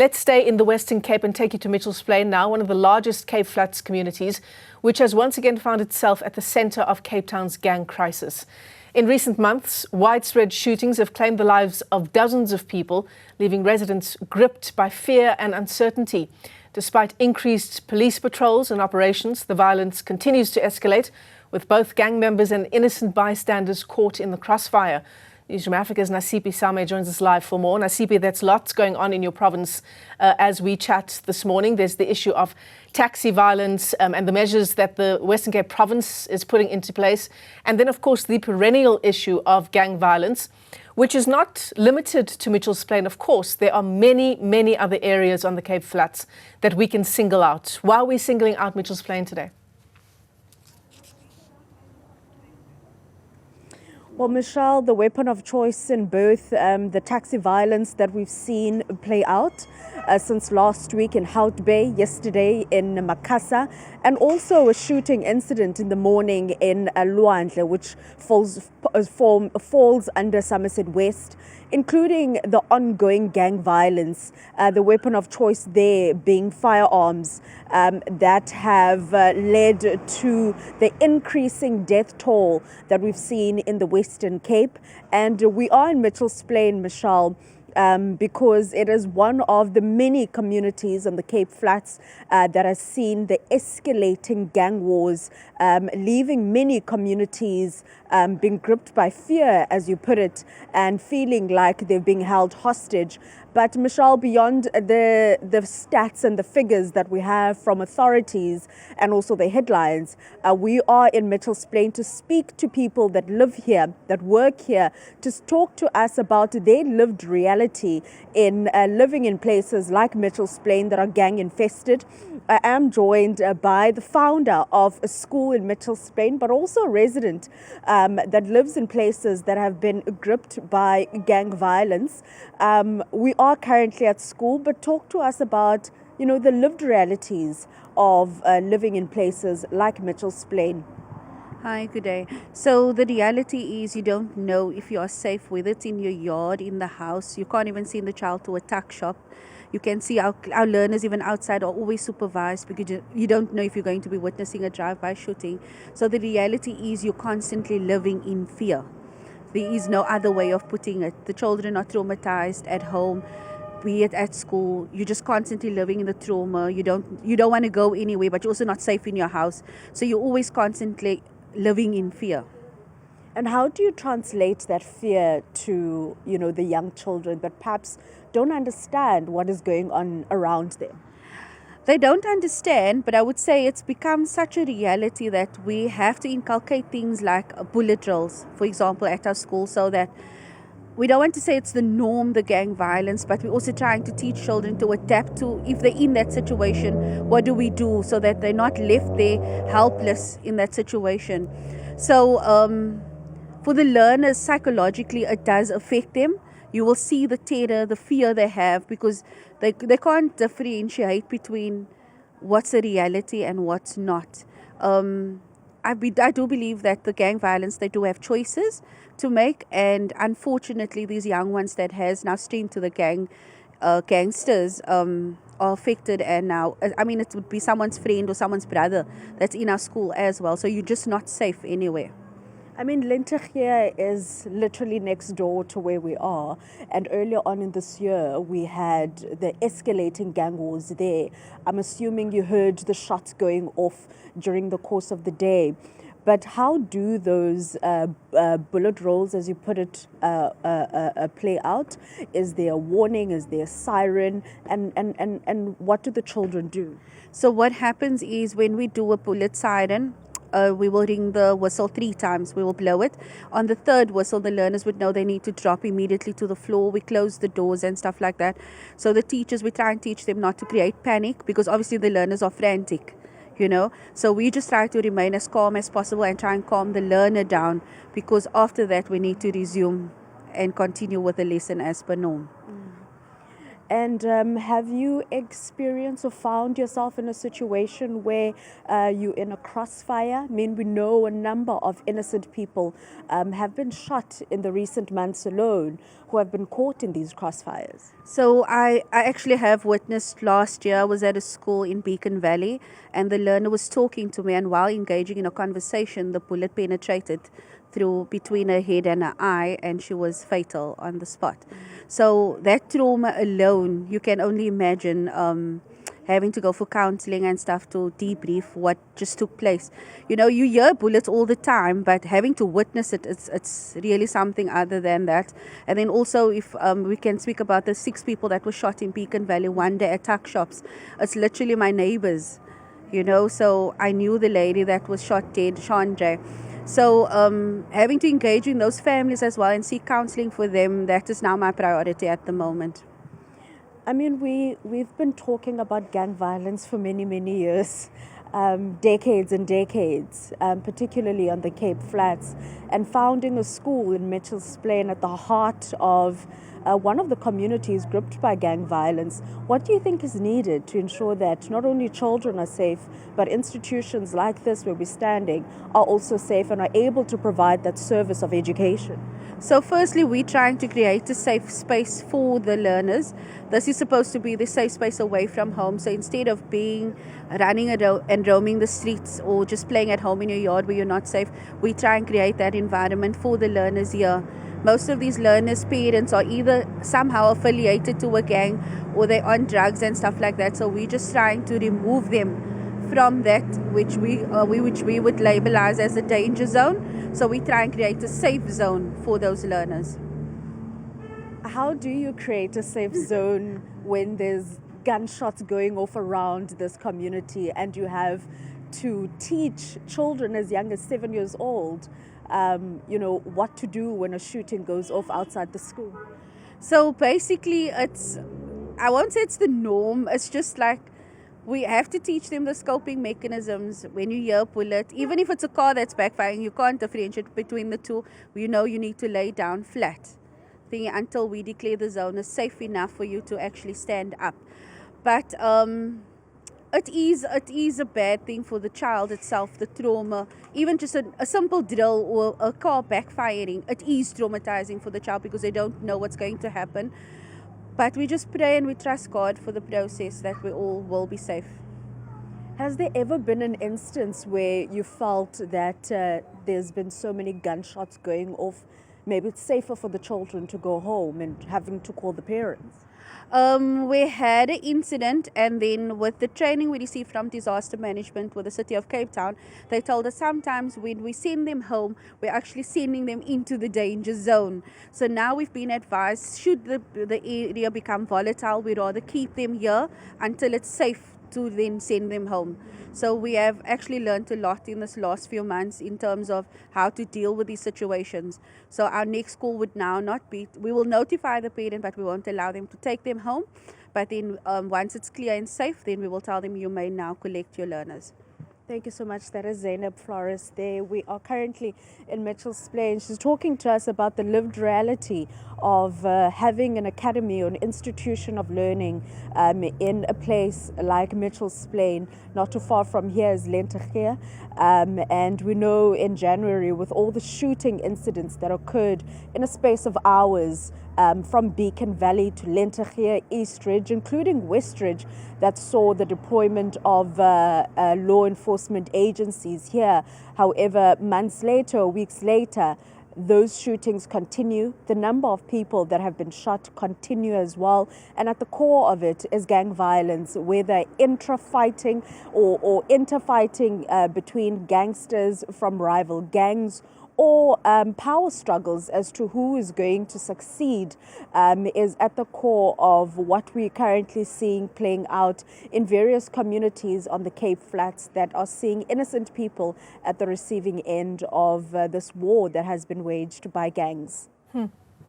Let's stay in the Western Cape and take you to Mitchell's Plain now, one of the largest Cape Flats communities, which has once again found itself at the centre of Cape Town's gang crisis. In recent months, widespread shootings have claimed the lives of dozens of people, leaving residents gripped by fear and uncertainty. Despite increased police patrols and operations, the violence continues to escalate, with both gang members and innocent bystanders caught in the crossfire. Newzroom Afrika's Nasiphi joins us live for more. Nasiphi, that's lots going on in your province as we chat this morning. There's the issue of taxi violence and the measures that the Western Cape province is putting into place. And then, of course, the perennial issue of gang violence, which is not limited to Mitchell's Plain. Of course, there are many, many other areas on the Cape Flats that we can single out. Why are we singling out Mitchell's Plain today? Well, Michelle, the weapon of choice in both the taxi violence that we've seen play out since last week in Hout Bay, yesterday in Makassar, and also a shooting incident in the morning in Luandle, which falls under Somerset West, including the ongoing gang violence, the weapon of choice there being firearms that have led to the increasing death toll that we've seen in the Western Cape. And we are in Mitchell's Plain, Michelle, because it is one of the many communities on the Cape Flats that has seen the escalating gang wars, leaving many communities being gripped by fear, as you put it, and feeling like they're being held hostage. But Michelle, beyond the stats and the figures that we have from authorities and also the headlines, we are in Mitchell's Plain to speak to people that live here, that work here, to talk to us about their lived reality in living in places like Mitchell's Plain that are gang infested. I am joined by the founder of a school in Mitchell's Plain, but also a resident that lives in places that have been gripped by gang violence. We are currently at school, but talk to us about, the lived realities of living in places like Mitchell's Plain. Hi, good day. So the reality is you don't know if you are safe with it in your yard, in the house. You can't even send the child to a tuck shop. You can see our learners even outside are always supervised because you don't know if you're going to be witnessing a drive-by shooting. So the reality is you're constantly living in fear. There is no other way of putting it. The children are traumatized at home, be it at school. You're just constantly living in the trauma. You don't want to go anywhere, but you're also not safe in your house. So you're always constantly living in fear. And how do you translate that fear to, the young children that perhaps don't understand what is going on around them? They don't understand, but I would say it's become such a reality that we have to inculcate things like bullet drills, for example, at our school, so that we don't want to say it's the norm, the gang violence, but we're also trying to teach children to adapt to, if they're in that situation, what do we do so that they're not left there helpless in that situation. So for the learners, psychologically, it does affect them. You will see the terror, the fear they have, because they can't differentiate between what's a reality and what's not. I do believe that the gang violence, they do have choices to make, and unfortunately these young ones that has now streamed to the gangsters are affected, and now, it would be someone's friend or someone's brother that's in our school as well, so you're just not safe anywhere. Linteghe is literally next door to where we are, and earlier on in this year we had the escalating gang wars there. I'm assuming you heard the shots going off during the course of the day. But how do those bullet rolls, as you put it, play out? Is there a warning? Is there a siren? And what do the children do? So what happens is when we do a bullet siren, we will ring the whistle 3 times. We will blow it. On the 3rd whistle, the learners would know they need to drop immediately to the floor. We close the doors and stuff like that. So the teachers, we try and teach them not to create panic, because obviously the learners are frantic, So we just try to remain as calm as possible and try and calm the learner down, because after that we need to resume and continue with the lesson as per norm. And have you experienced or found yourself in a situation where you're in a crossfire? I mean, we know a number of innocent people have been shot in the recent months alone who have been caught in these crossfires. So I actually have witnessed last year. I was at a school in Beacon Valley, and the learner was talking to me, and while engaging in a conversation, the bullet penetrated through between her head and her eye, and she was fatal on the spot. So that trauma alone, you can only imagine having to go for counseling and stuff to debrief what just took place. You know, you hear bullets all the time, but having to witness it, it's really something other than that. And then also, if we can speak about the 6 people that were shot in Beacon Valley one day at tuck shops, it's literally my neighbors, you know. So I knew the lady that was shot dead, Chandra. So having to engage in those families as well and seek counseling for them, that is now my priority at the moment. I mean, we've been talking about gang violence for many, many years, decades and decades, particularly on the Cape Flats, and founding a school in Mitchell's Plain at the heart of one of the communities gripped by gang violence. What do you think is needed to ensure that not only children are safe, but institutions like this where we're standing are also safe and are able to provide that service of education? So firstly, we're trying to create a safe space for the learners. This is supposed to be the safe space away from home. So instead of running and roaming the streets or just playing at home in your yard where you're not safe, we try and create that environment for the learners here. Most of these learners' parents are either somehow affiliated to a gang or they're on drugs and stuff like that. So we're just trying to remove them from that which we would labelize as a danger zone. So we try and create a safe zone for those learners. How do you create a safe zone when there's gunshots going off around this community and you have to teach children as young as 7 years old, what to do when a shooting goes off outside the school? So basically, I won't say it's the norm. It's just like we have to teach them the scoping mechanisms. When you hear a bullet, even if it's a car that's backfiring, you can't differentiate between the two. You know you need to lay down flat until we declare the zone is safe enough for you to actually stand up. But it is a bad thing for the child itself, the trauma. Even just a simple drill or a car backfiring, it is traumatizing for the child because they don't know what's going to happen. But we just pray and we trust God for the process that we all will be safe. Has there ever been an instance where you felt that there's been so many gunshots going off, maybe it's safer for the children to go home and having to call the parents? We had an incident, and then with the training we received from disaster management with the city of Cape Town, they told us sometimes when we send them home, we're actually sending them into the danger zone. So now we've been advised, should the area become volatile, we'd rather keep them here until it's safe to then send them home. So we have actually learned a lot in this last few months in terms of how to deal with these situations. So our next call would now not be, we will notify the parent, but we won't allow them to take them home. But then once it's clear and safe, then we will tell them you may now collect your learners. Thank you so much. That is Zainab Flores there. We are currently in Mitchell's Plain. She's talking to us about the lived reality of having an academy or an institution of learning in a place like Mitchell's Plain. Not too far from here is Lentegeur. And we know in January, with all the shooting incidents that occurred in a space of hours, from Beacon Valley to Lentegeur, East Ridge, including West Ridge, that saw the deployment of law enforcement agencies here. However, months later, weeks later, those shootings continue. The number of people that have been shot continue as well. And at the core of it is gang violence, whether intra-fighting or inter-fighting between gangsters from rival gangs, or power struggles as to who is going to succeed is at the core of what we're currently seeing playing out in various communities on the Cape Flats that are seeing innocent people at the receiving end of this war that has been waged by gangs.